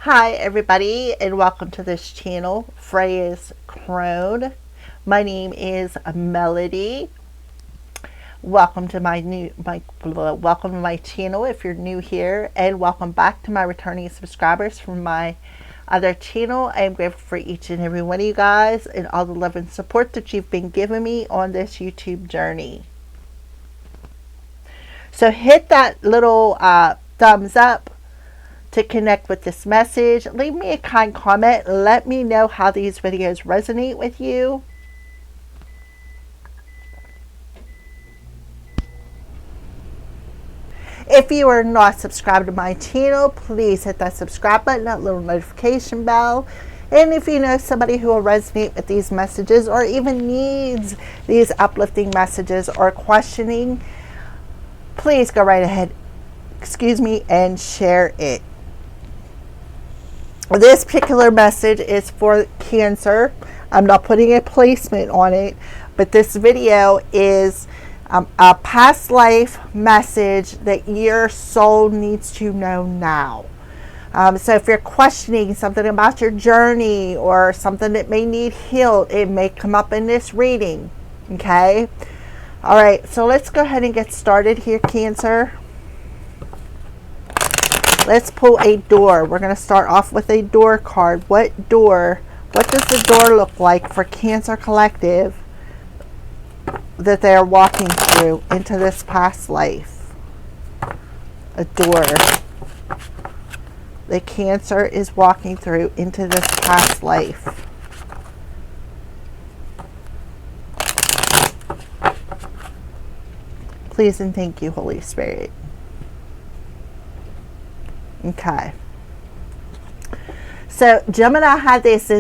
Hi everybody, and welcome to this channel, Freya's Crone. My name is Melody. Welcome to welcome to my channel if you're new here, and welcome back to my returning subscribers from my other channel. I am grateful for each and every one of you guys and all the love and support that you've been giving me on this YouTube journey. So hit that little thumbs up to connect with this message. Leave me a kind comment. Let me know how these videos resonate with you. If you are not subscribed to my channel, please hit that subscribe button, that little notification bell. And if you know somebody who will resonate with these messages or even needs these uplifting messages or questioning, please go right ahead, and share it. This particular message is for Cancer. I'm not putting a placement on it, but this video is a past life message that your soul needs to know now. So if you're questioning something about your journey or something that may need healed, it may come up in this reading. Okay? All right, so let's go ahead and get started here, Cancer. Let's pull a door. We're going to start off with a door card. What door? What does the door look like for Cancer Collective that they are walking through into this past life? A door. The Cancer is walking through into this past life. Please and thank you, Holy Spirit. Okay. So Gemini had this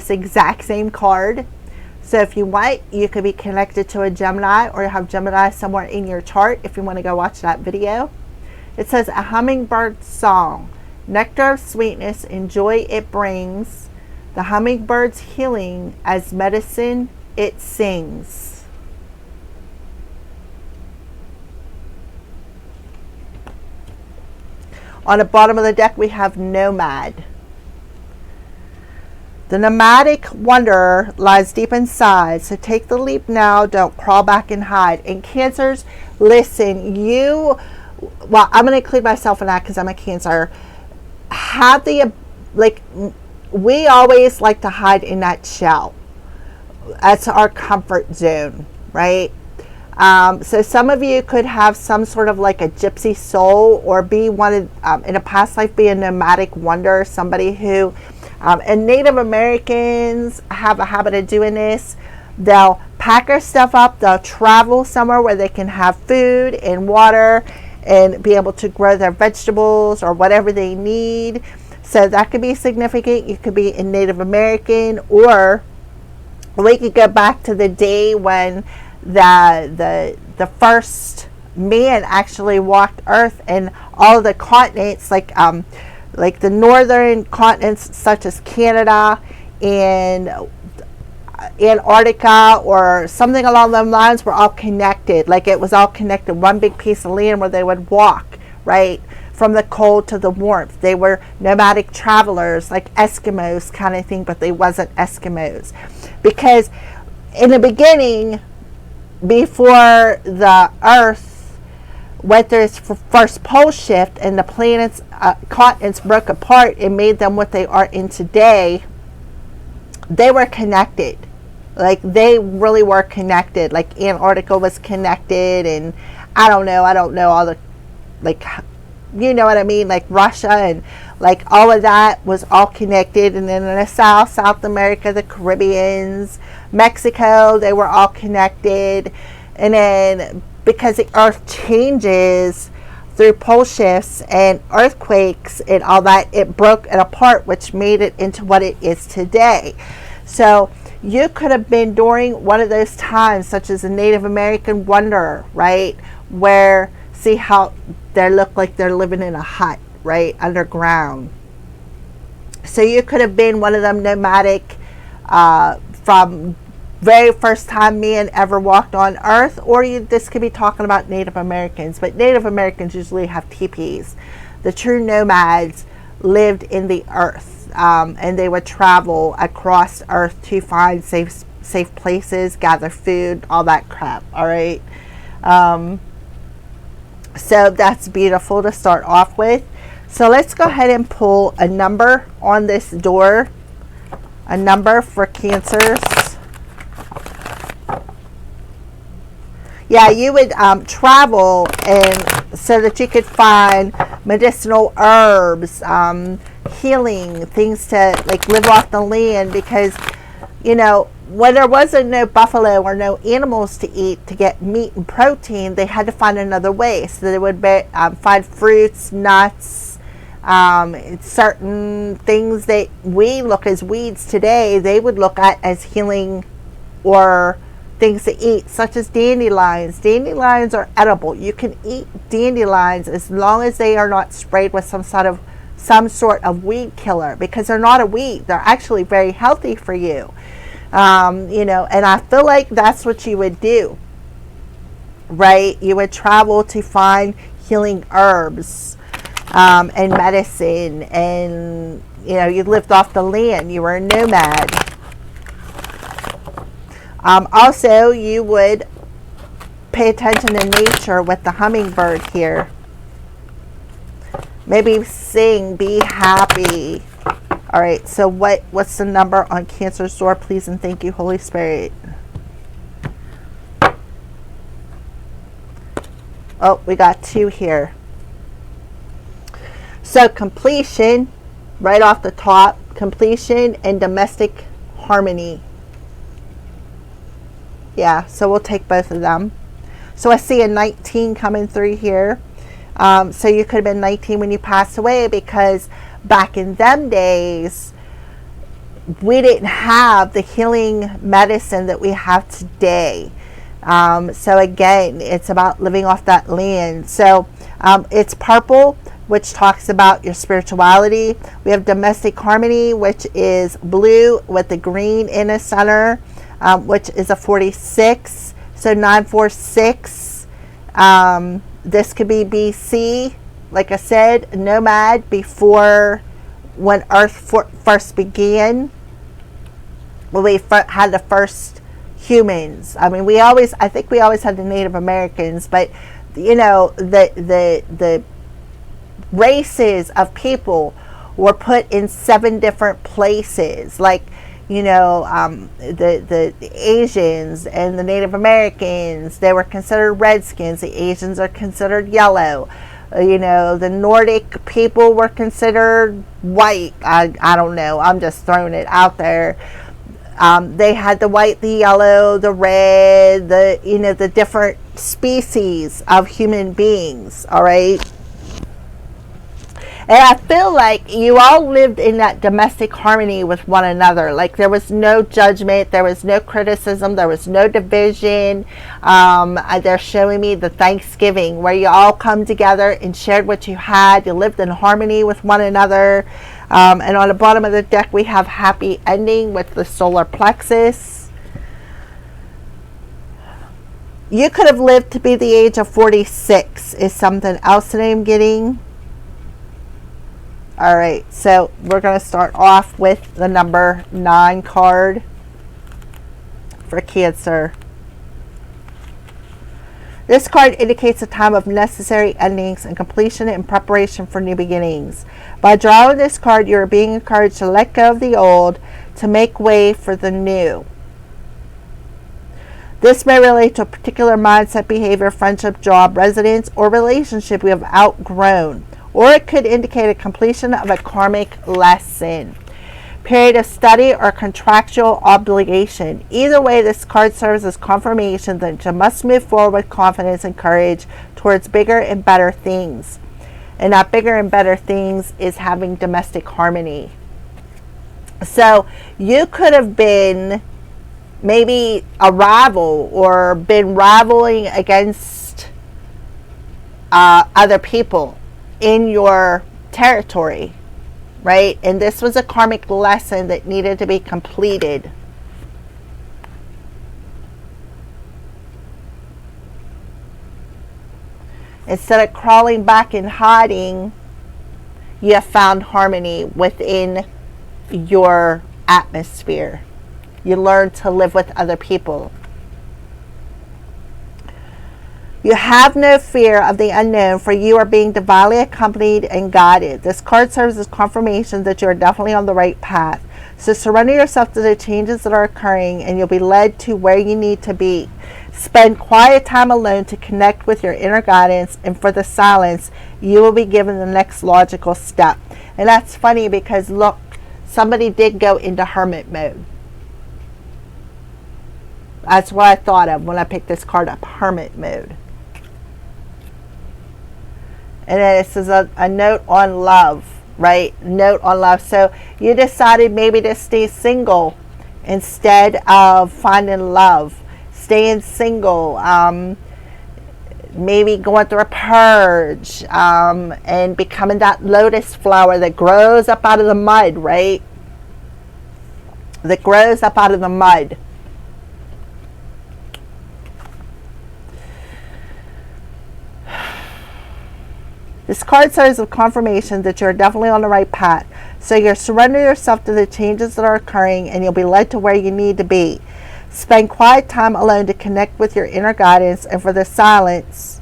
exact same card. So if you want, you could be connected to a Gemini or have Gemini somewhere in your chart if you want to go watch that video. It says a hummingbird song, nectar of sweetness and joy it brings. The hummingbird's healing as medicine it sings. On the bottom of the deck, we have Nomad. The nomadic wanderer lies deep inside, so take the leap now, don't crawl back and hide. And Cancers, listen, well, I'm going to include myself in that because I'm a Cancer, have we always like to hide in that shell. That's our comfort zone, right? So some of you could have some sort of like a gypsy soul or be wanted in a past life, be a nomadic wanderer, somebody who, and Native Americans have a habit of doing this. They'll pack their stuff up, they'll travel somewhere where they can have food and water and be able to grow their vegetables or whatever they need. So that could be significant. You could be a Native American, or we could go back to the day when the first man actually walked Earth, and all the continents, like the northern continents such as Canada and Antarctica or something along those lines, were all connected. Like it was all connected, one big piece of land where they would walk, right, from the cold to the warmth. They were nomadic travelers, like Eskimos kind of thing, but they wasn't Eskimos, because in the beginning, before the Earth went through its first pole shift and the planets, continents broke apart and made them what they are in today, they were connected. Like they really were connected. Like Antarctica was connected, and I don't know all the, like, you know what I mean, like Russia and like all of that was all connected. And then in the South America, the Caribbeans, Mexico, they were all connected. And then because the earth changes through pole shifts and earthquakes and all that, it broke it apart, which made it into what it is today. So you could have been during one of those times, such as a Native American wanderer, right, where see how they look like they're living in a hut, right, underground. So you could have been one of them nomadic from very first time man ever walked on Earth, or this could be talking about Native Americans. But Native Americans usually have teepees. the true nomads lived in the earth, and they would travel across earth to find safe places, gather food, all that crap. All right. So that's beautiful to start off with. So let's go ahead and pull a number on this door, a number for Cancers. Yeah, you would travel and so that you could find medicinal herbs, healing things to like live off the land, because when there wasn't no buffalo or no animals to eat to get meat and protein, they had to find another way. So they would find fruits, nuts, certain things that we look as weeds today, they would look at as healing or things to eat, such as dandelions. Dandelions are edible. You can eat dandelions as long as they are not sprayed with some sort of weed killer, because they're not a weed. They're actually very healthy for you. And I feel like that's what you would do, right? You would travel to find healing herbs and medicine, and you lived off the land. You were a nomad. Also, you would pay attention to nature with the hummingbird here. Maybe sing, be happy. All right, so what's the number on Cancer's door, please, and thank you, Holy Spirit. Oh, we got 2 here. So completion, right off the top, completion and domestic harmony. Yeah, so we'll take both of them. So I see a 19 coming through here. So you could have been 19 when you passed away, because back in them days, we didn't have the healing medicine that we have today. So again, it's about living off that land. So it's purple, which talks about your spirituality. We have domestic harmony, which is blue with the green in the center, which is a 46. So 946. This could be BC, like I said, nomad, before when Earth first began, when we had the first humans. I mean, I think we always had the Native Americans, but the races of people were put in 7 different places, like the Asians and the Native Americans, they were considered redskins. The Asians are considered yellow. The Nordic people were considered white. I don't know. I'm just throwing it out there. They had the white, the yellow, the red, the different species of human beings. All right. And I feel like you all lived in that domestic harmony with one another. Like there was no judgment, there was no criticism, there was no division. They're showing me the Thanksgiving where you all come together and shared what you had. You lived in harmony with one another. And on the bottom of the deck, we have happy ending with the solar plexus. You could have lived to be the age of 46 is something else that I'm getting. All right, so we're going to start off with the number 9 card for Cancer. This card indicates a time of necessary endings and completion and preparation for new beginnings. By drawing this card, you are being encouraged to let go of the old to make way for the new. This may relate to a particular mindset, behavior, friendship, job, residence, or relationship you have outgrown. Or it could indicate a completion of a karmic lesson, period of study, or contractual obligation. Either way, this card serves as confirmation that you must move forward with confidence and courage towards bigger and better things. And that bigger and better things is having domestic harmony. So you could have been maybe a rival or been rivaling against other people in your territory, right? And this was a karmic lesson that needed to be completed. Instead of crawling back and hiding, you have found harmony within your atmosphere. You learn to live with other people. You have no fear of the unknown, for you are being divinely accompanied and guided. This card serves as confirmation that you are definitely on the right path. So surrender yourself to the changes that are occurring, and you'll be led to where you need to be. Spend quiet time alone to connect with your inner guidance, and for the silence, you will be given the next logical step. And that's funny because look, somebody did go into hermit mode. That's what I thought of when I picked this card up, hermit mode. And then this is a note on love, right? Note on love. So you decided maybe to stay single instead of finding love. Staying single, maybe going through a purge, and becoming that lotus flower that grows up out of the mud, right? That grows up out of the mud. This card serves as confirmation that you're definitely on the right path. So you surrender yourself to the changes that are occurring, and you'll be led to where you need to be. Spend quiet time alone to connect with your inner guidance, and for the silence,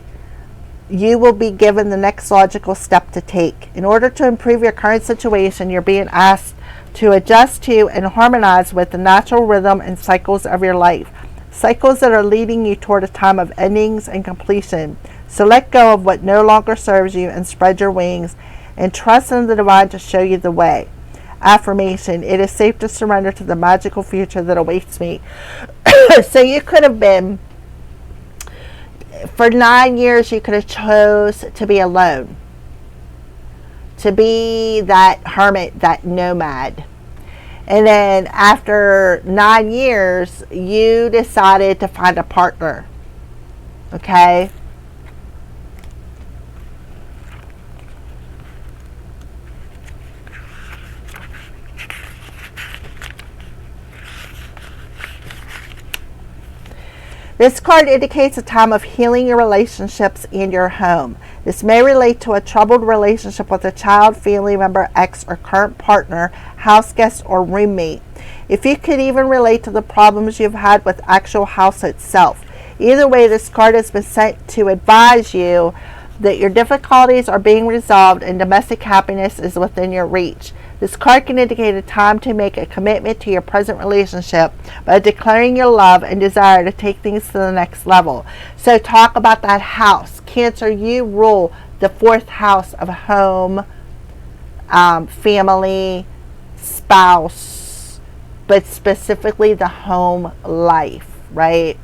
you will be given the next logical step to take. In order to improve your current situation, you're being asked to adjust to and harmonize with the natural rhythm and cycles of your life. Cycles that are leading you toward a time of endings and completion. So let go of what no longer serves you and spread your wings and trust in the divine to show you the way. Affirmation: it is safe to surrender to the magical future that awaits me. So you could have been, for 9 years, you could have chose to be alone. To be that hermit, that nomad. And then after 9 years, you decided to find a partner. Okay? This card indicates a time of healing your relationships and your home. This may relate to a troubled relationship with a child, family member, ex, or current partner, house guest, or roommate. If you could even relate to the problems you've had with actual house itself. Either way, this card has been sent to advise you that your difficulties are being resolved and domestic happiness is within your reach. This card can indicate a time to make a commitment to your present relationship by declaring your love and desire to take things to the next level. So talk about that house. Cancer, you rule the 4th house of home, family, spouse, but specifically the home life, right?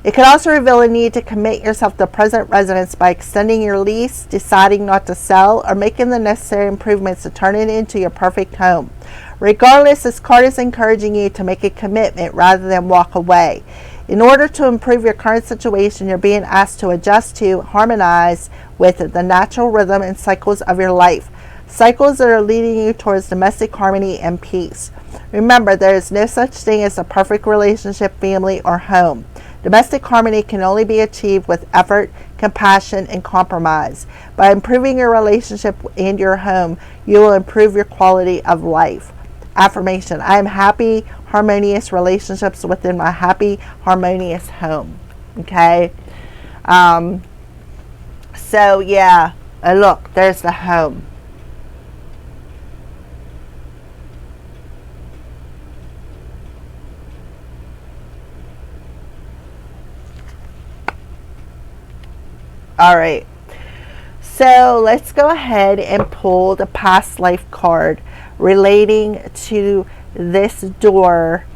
It could also reveal a need to commit yourself to present residence by extending your lease, deciding not to sell, or making the necessary improvements to turn it into your perfect home. Regardless, this card is encouraging you to make a commitment rather than walk away. In order to improve your current situation, you're being asked to adjust to, harmonize with the natural rhythm and cycles of your life. Cycles that are leading you towards domestic harmony and peace. Remember, there is no such thing as a perfect relationship, family, or home. Domestic harmony can only be achieved with effort, compassion, and compromise. By improving your relationship and your home, you will improve your quality of life. Affirmation: I am happy, harmonious relationships within my happy, harmonious home. Okay? So, yeah. Look, there's the home. All right, so let's go ahead and pull the past life card relating to this door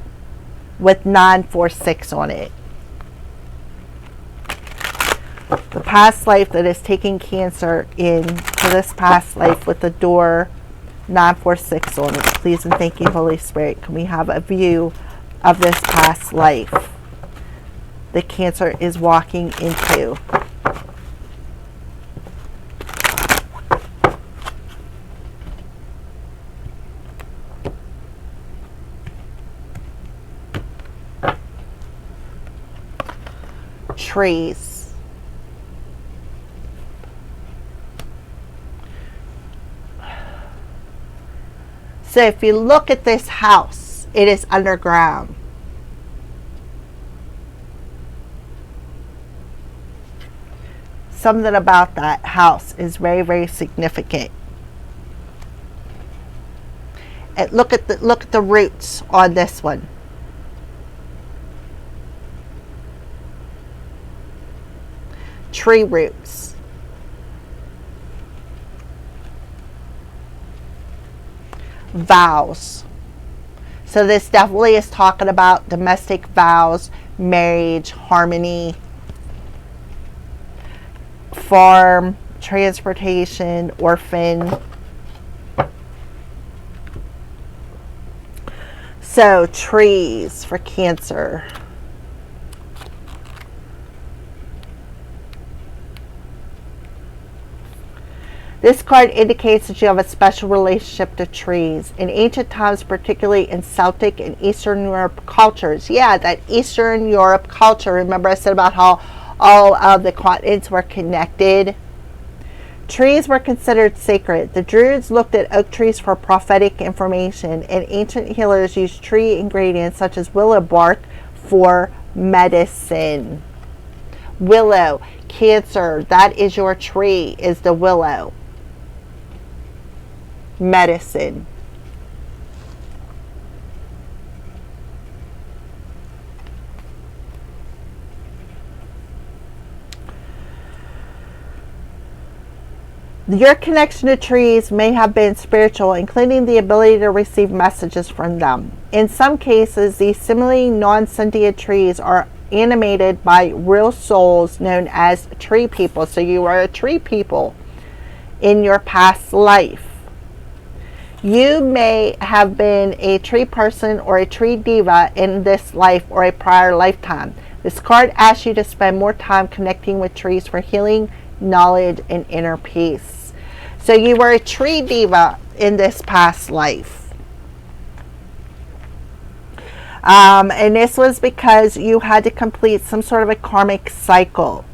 with 946 on it. The past life that is taking Cancer into this past life with the door 946 on it. Please and thank you, Holy Spirit. Can we have a view of this past life that Cancer is walking into? Trees. So if you look at this house, it is underground. Something about that house is very, very significant. And look at the roots on this one. Tree roots. Vows. So this definitely is talking about domestic vows, marriage, harmony, farm, transportation, orphan. So trees for Cancer. This card indicates that you have a special relationship to trees. In ancient times, particularly in Celtic and Eastern Europe cultures. Yeah, that Eastern Europe culture. Remember I said about how all of the continents were connected? Trees were considered sacred. The Druids looked at oak trees for prophetic information, and ancient healers used tree ingredients such as willow bark for medicine. Willow, Cancer, that is your tree, is the willow. Medicine. Your connection to trees may have been spiritual, including the ability to receive messages from them. In some cases, these seemingly non-sentient trees are animated by real souls known as tree people. So you are a tree people in your past life. You may have been a tree person or a tree diva in this life or a prior lifetime. This card asks you to spend more time connecting with trees for healing, knowledge, and inner peace. So you were a tree diva in this past life. And this was because you had to complete some sort of a karmic cycle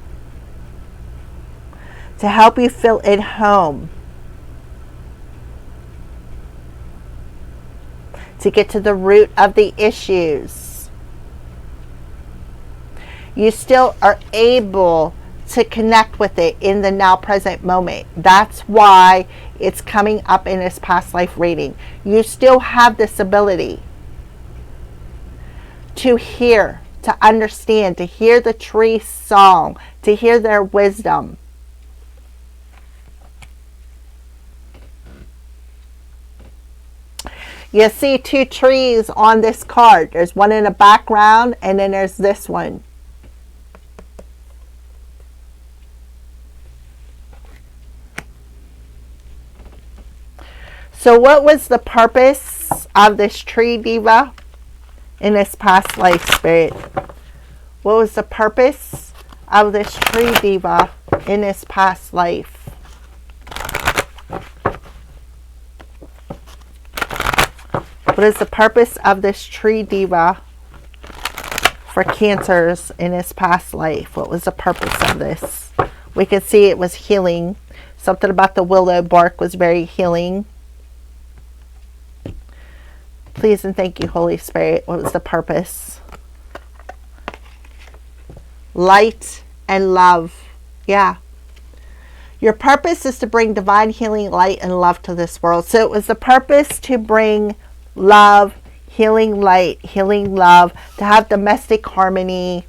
to help you feel at home, to get to the root of the issues. You still are able to connect with it in the now present moment. That's why it's coming up in this past life reading. You still have this ability to hear, to understand, to hear the tree song, to hear their wisdom. You see two trees on this card. There's one in the background, and then there's this one. So what was the purpose of this tree diva in this past life, Spirit? What was the purpose of this tree diva in this past life? What is the purpose of this tree diva for Cancers in this past life? What was the purpose of this? We can see it was healing. Something about the willow bark was very healing. Please and thank you, Holy Spirit. What was the purpose? Light and love. Yeah. Your purpose is to bring divine healing, light, and love to this world. So it was the purpose to bring love, healing light, healing love, to have domestic harmony.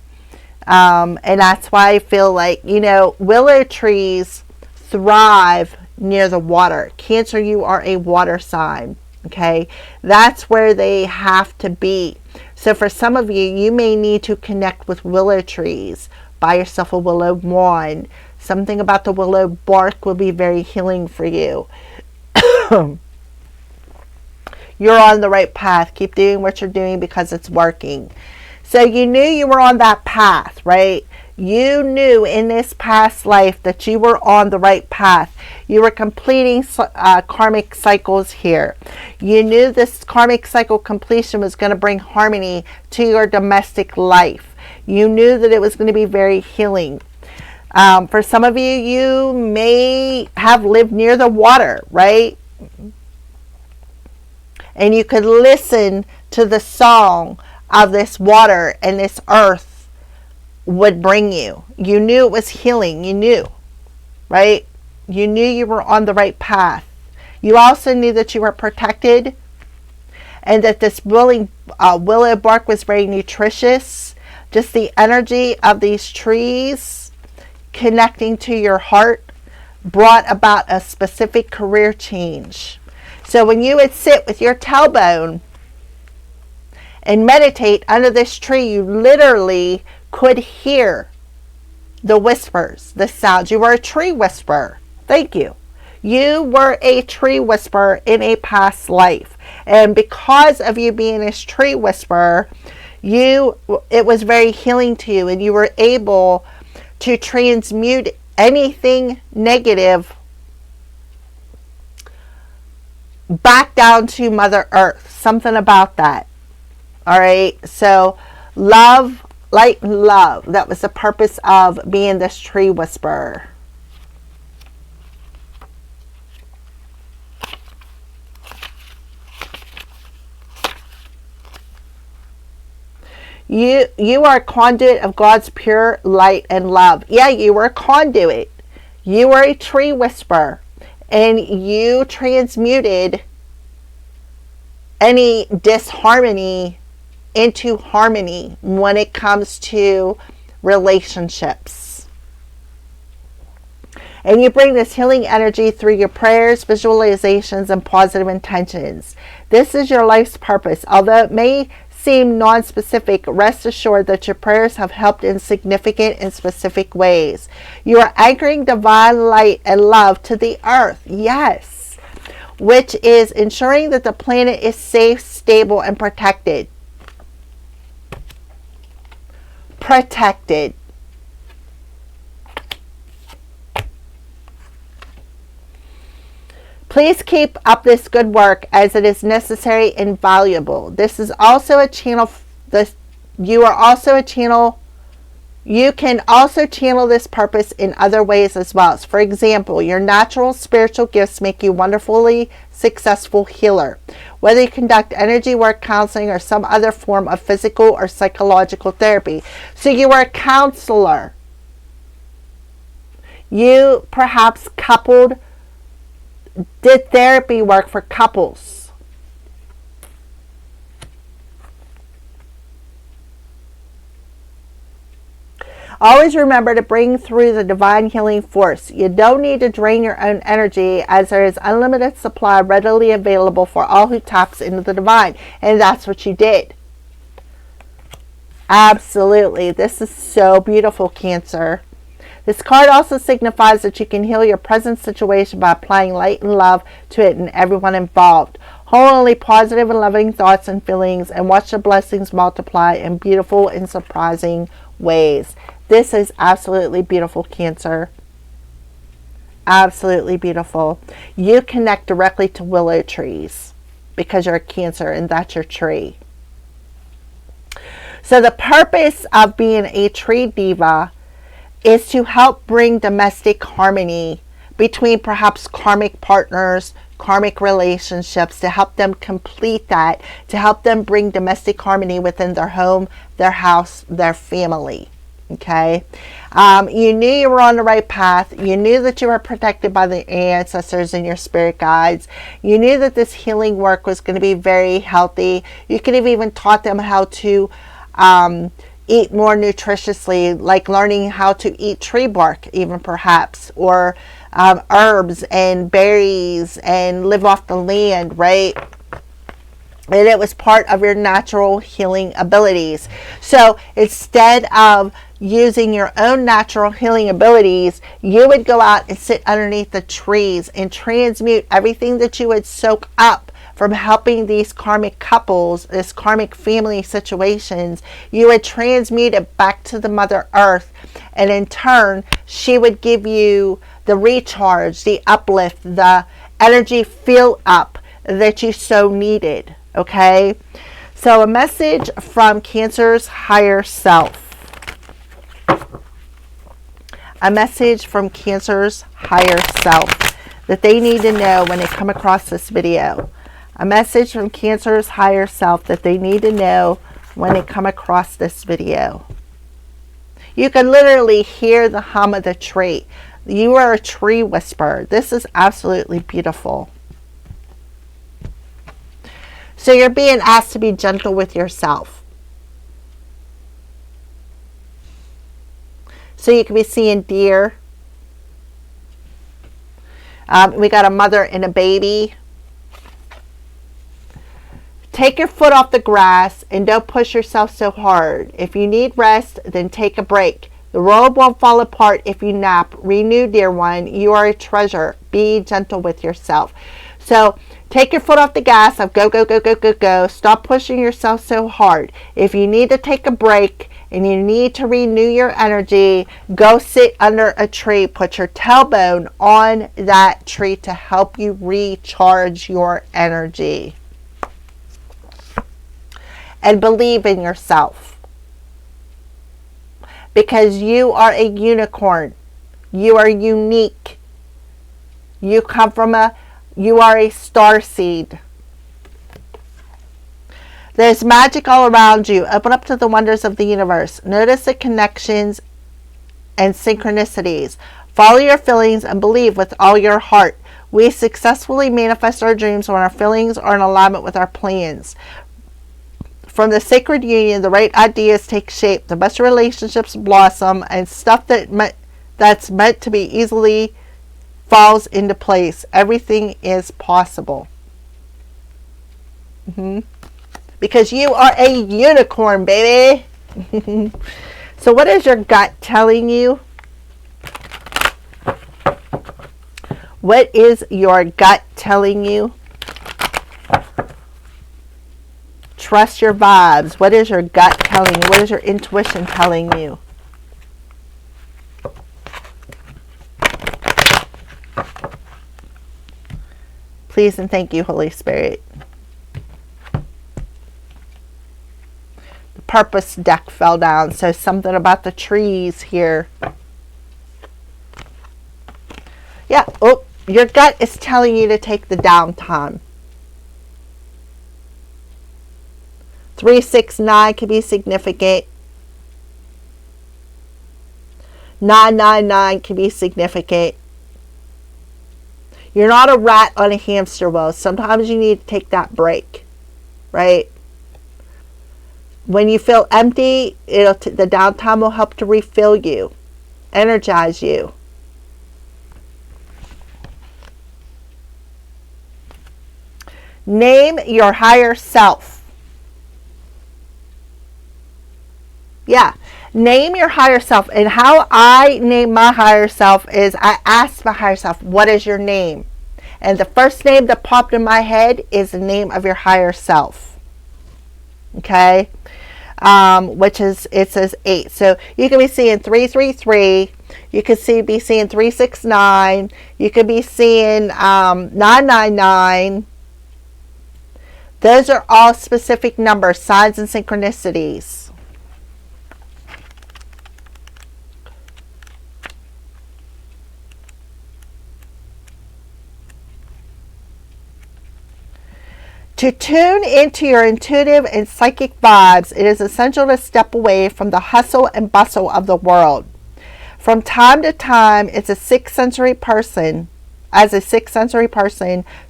And that's why I feel like, you know, willow trees thrive near the water. Cancer, you are a water sign. Okay, that's where they have to be. So for some of you, you may need to connect with willow trees. Buy yourself a willow wand. Something about the willow bark will be very healing for you. You're on the right path. Keep doing what you're doing because it's working. So you knew you were on that path, right? You knew in this past life that you were on the right path. You were completing karmic cycles here. You knew this karmic cycle completion was going to bring harmony to your domestic life. You knew that it was going to be very healing. For some of you, you may have lived near the water, right? and you could listen to the song of this water and this earth would bring you. You knew it was healing. You knew, right? You knew you were on the right path. You also knew that you were protected and that this willow bark was very nutritious. Just the energy of these trees connecting to your heart brought about a specific career change. So when you would sit with your tailbone and meditate under this tree, you literally could hear the whispers, the sounds. You were a tree whisperer. Thank you. You were a tree whisperer in a past life. And because of you being this tree whisperer, it was very healing to you, and you were able to transmute anything negative back down to Mother Earth. Something about that. All right. So love, light, and love. That was the purpose of being this tree whisperer. You are a conduit of God's pure light and love. Yeah, you were a conduit. You were a tree whisperer. And you transmuted any disharmony into harmony when it comes to relationships. And you bring this healing energy through your prayers, visualizations, and positive intentions. This is your life's purpose. Although it may seem non-specific, rest assured that your prayers have helped in significant and specific ways. You are anchoring divine light and love to the earth, yes, which is ensuring that the planet is safe, stable, and protected. Protected. Please keep up this good work as it is necessary and valuable. This is also a channel. You can also channel this purpose in other ways as well. So for example, your natural spiritual gifts make you a wonderfully successful healer. Whether you conduct energy work, counseling, or some other form of physical or psychological therapy. So you are a counselor. You perhaps did therapy work for couples. Always remember to bring through the divine healing force. You don't need to drain your own energy, as there is unlimited supply readily available for all who taps into the divine. And that's what you did. Absolutely. This is so beautiful, Cancer. This card also signifies that you can heal your present situation by applying light and love to it and everyone involved. Hold only positive and loving thoughts and feelings, and watch the blessings multiply in beautiful and surprising ways. This is absolutely beautiful, Cancer. Absolutely beautiful. You connect directly to willow trees because you're a Cancer and that's your tree. So the purpose of being a tree diva is to help bring domestic harmony between perhaps karmic partners, karmic relationships, to help them complete that, to help them bring domestic harmony within their home, their house, their family. Okay? You knew you were on the right path. You knew that you were protected by the ancestors and your spirit guides. You knew that this healing work was going to be very healthy. You could have even taught them how to eat more nutritiously, like learning how to eat tree bark even perhaps, or herbs and berries, and live off the land, right? And it was part of your natural healing abilities. So instead of using your own natural healing abilities, you would go out and sit underneath the trees and transmute everything that you would soak up from helping these karmic couples, this karmic family situations. You would transmute it back to the Mother Earth, and in turn she would give you the recharge, the uplift, the energy fill up that you so needed. Okay, so a message from Cancer's higher self. A message from Cancer's higher self that they need to know when they come across this video. A message from Cancer's higher self that they need to know when they come across this video. You can literally hear the hum of the tree. You are a tree whisperer. This is absolutely beautiful. So you're being asked to be gentle with yourself. So you can be seeing deer. We got a mother and a baby. Take your foot off the grass and don't push yourself so hard. If you need rest, then take a break. The world won't fall apart if you nap. Renew, dear one. You are a treasure. Be gentle with yourself. So take your foot off the gas of go, go, go, go, go, go. Stop pushing yourself so hard. If you need to take a break and you need to renew your energy, go sit under a tree. Put your tailbone on that tree to help you recharge your energy. And believe in yourself. Because you are a unicorn. You are unique. You are a star seed. There's magic all around you. Open up to the wonders of the universe. Notice the connections and synchronicities. Follow your feelings and believe with all your heart. We successfully manifest our dreams when our feelings are in alignment with our plans. From the sacred union, the right ideas take shape, the best relationships blossom, and stuff that's meant to be easily falls into place. Everything is possible. Because you are a unicorn, baby. So what is your gut telling you? What is your gut telling you? Trust your vibes. What is your gut telling you? What is your intuition telling you? Please and thank you, Holy Spirit. The purpose deck fell down, so something about the trees here. Yeah, oh, your gut is telling you to take the downtime. 369 can be significant. 999 can be significant. You're not a rat on a hamster wheel. Sometimes you need to take that break, right? When you feel empty, the downtime will help to refill you, energize you. Name your higher self. Yeah, name your higher self. And how I name my higher self is I ask my higher self, what is your name? And the first name that popped in my head is the name of your higher self. Okay? Which is, it says 8. So you can be seeing 333. You could be seeing 369. You could be seeing 999. Those are all specific numbers, signs, and synchronicities. To tune into your intuitive and psychic vibes, it is essential to step away from the hustle and bustle of the world. From time to time, as a sixth sensory person,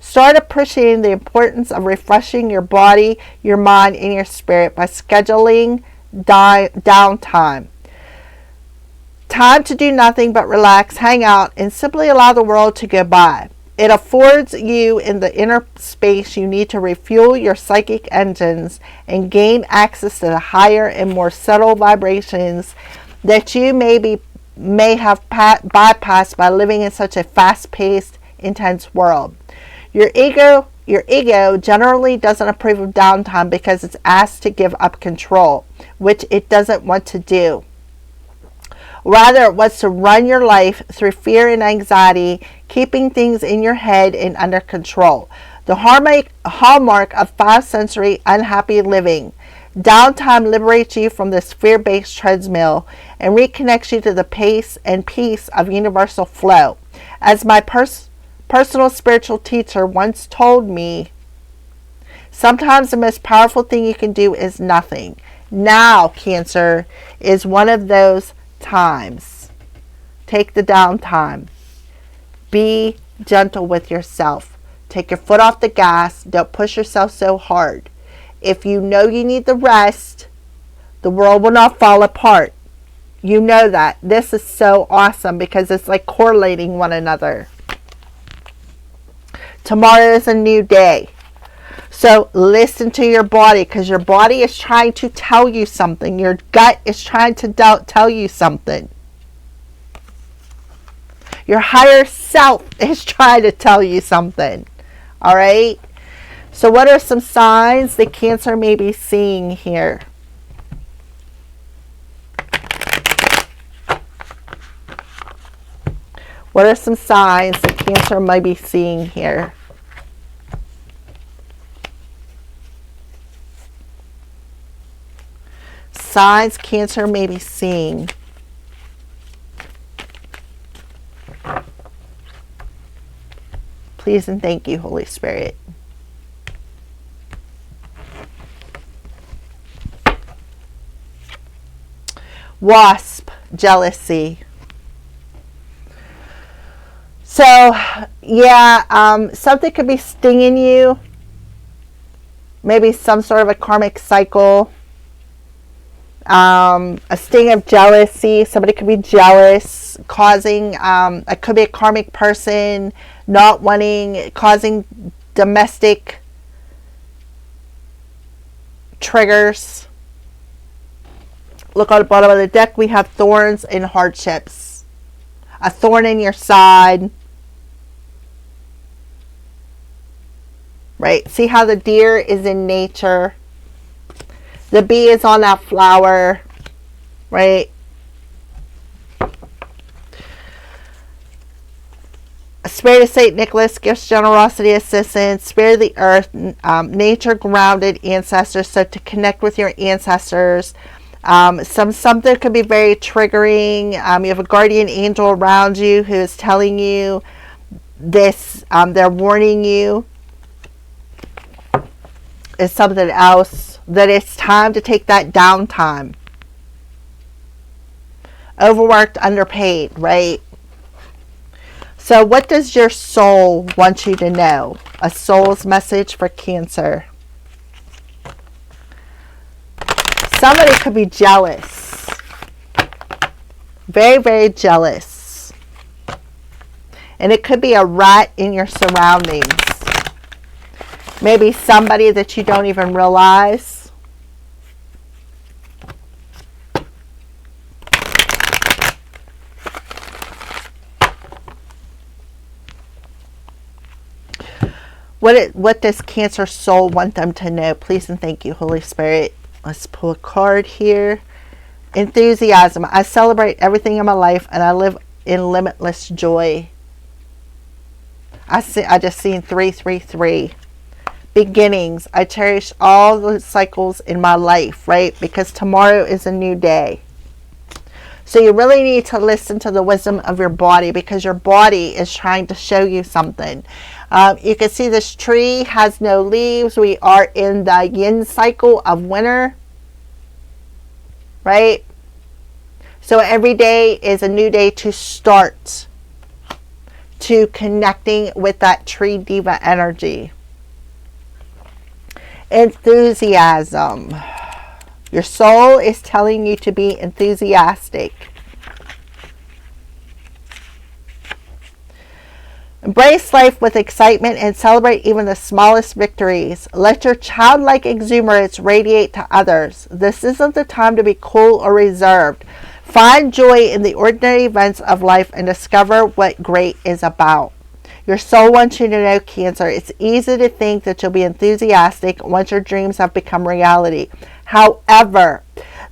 start appreciating the importance of refreshing your body, your mind, and your spirit by scheduling downtime. Time to do nothing but relax, hang out, and simply allow the world to go by. It affords you in the inner space you need to refuel your psychic engines and gain access to the higher and more subtle vibrations that you may have bypassed by living in such a fast-paced, intense world. Your ego generally doesn't approve of downtime because it's asked to give up control, which it doesn't want to do. Rather, it wants to run your life through fear and anxiety, keeping things in your head and under control. The hallmark of five-sensory unhappy living. Downtime liberates you from this fear-based treadmill and reconnects you to the pace and peace of universal flow. As my personal spiritual teacher once told me, Sometimes the most powerful thing you can do is nothing. Now, Cancer, is one of those times. Take the downtime. Be gentle with yourself. Take your foot off the gas. Don't push yourself so hard. If you know you need the rest, the world will not fall apart. You know that. This is so awesome because it's like correlating one another. Tomorrow is a new day. So listen to your body, because your body is trying to tell you something. Your gut is trying to tell you something. Your higher self is trying to tell you something. All right? So what are some signs that Cancer may be seeing here? What are some signs that Cancer might be seeing here? Signs Cancer may be seeing. Please and thank you, Holy Spirit. Wasp, jealousy. So, yeah, something could be stinging you. Maybe some sort of a karmic cycle. A sting of jealousy. Somebody could be jealous, causing, it could be a karmic person not wanting, causing domestic triggers. Look on the bottom of the deck. We have thorns and hardships. A thorn in your side. Right? See how the deer is in nature. The bee is on that flower. Right? Spirit of St. Nicholas, gifts, generosity, assistance. Spirit of the earth, nature grounded ancestors. So to connect with your ancestors. Something could be very triggering. You have a guardian angel around you who is telling you this. They're warning you. Is something else, that it's time to take that downtime. Overworked, underpaid, right? So what does your soul want you to know? A soul's message for Cancer. Somebody could be jealous. Very, very jealous. And it could be a rat in your surroundings. Maybe somebody that you don't even realize. What does Cancer soul want them to know? Please and thank you, Holy Spirit. Let's pull a card here. Enthusiasm. I celebrate everything in my life and I live in limitless joy. I just seen 333. Beginnings. I cherish all the cycles in my life, right? Because tomorrow is a new day. So you really need to listen to the wisdom of your body, because your body is trying to show you something. You can see this tree has no leaves. We are in the yin cycle of winter, right? So every day is a new day to start to connecting with that tree diva energy. Enthusiasm. Your soul is telling you to be enthusiastic. Embrace life with excitement and celebrate even the smallest victories. Let your childlike exuberance radiate to others. This isn't the time to be cool or reserved. Find joy in the ordinary events of life and discover what great is about. Your soul wants you to know, Cancer, it's easy to think that you'll be enthusiastic once your dreams have become reality. However,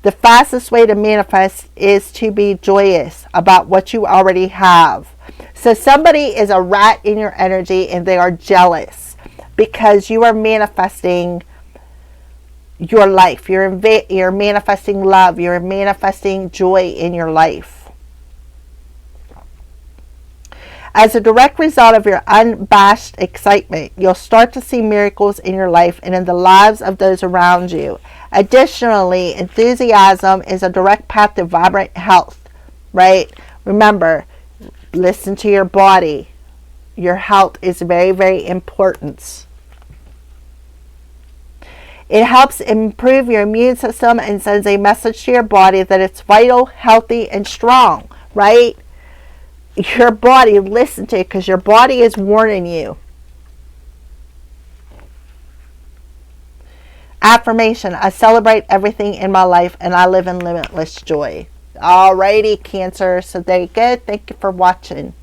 the fastest way to manifest is to be joyous about what you already have. So somebody is a rat in your energy and they are jealous because you are manifesting your life. You're manifesting love. You're manifesting joy in your life. As a direct result of your unabashed excitement, you'll start to see miracles in your life and in the lives of those around you. Additionally, enthusiasm is a direct path to vibrant health, right? Remember, listen to your body. Your health is very, very important. It helps improve your immune system and sends a message to your body that it's vital, healthy, and strong, right? Your body, listen to it, because your body is warning you. Affirmation: I celebrate everything in my life and I live in limitless joy. Alrighty, Cancer. So there you go. Thank you for watching.